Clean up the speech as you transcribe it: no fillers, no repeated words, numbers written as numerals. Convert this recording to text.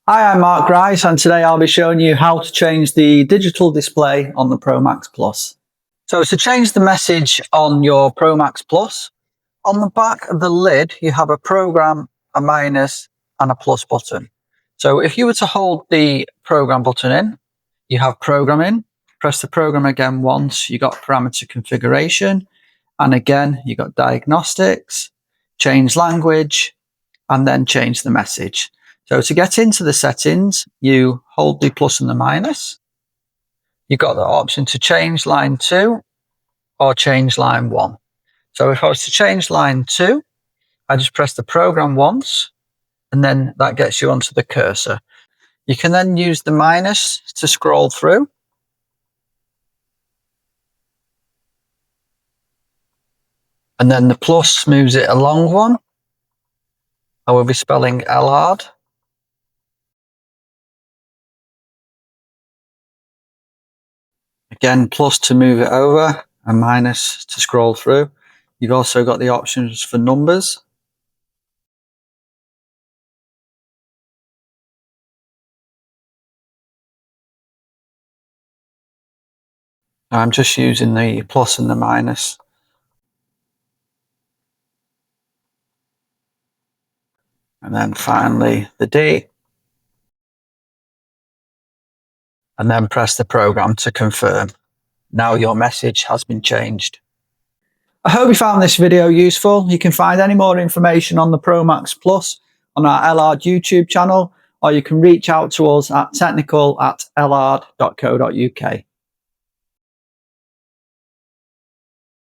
Hi, I'm Mark Grice, and today I'll be showing you how to change the digital display on the Promax Plus. So to change the message on your Promax Plus, on the back of the lid you have a program, a minus and a plus button. So if you were to hold the program button in, you have programming, press the program again once, you got parameter configuration, and again you got diagnostics, change language, and then change the message. So to get into the settings, you hold the plus and the minus. You've got the option to change line 2 or change line 1. So if I was to change line 2, I just press the program once, and then that gets you onto the cursor. You can then use the minus to scroll through. And then the plus moves it a long one. I will be spelling Ellard. Again, plus to move it over and minus to scroll through. You've also got the options for numbers. I'm just using the plus and the minus. And then finally the D. And then press the program to confirm. Now your message has been changed. I hope you found this video useful. You can find any more information on the Promax Plus on our Ellard YouTube channel, or you can reach out to us at technical@ellard.co.uk.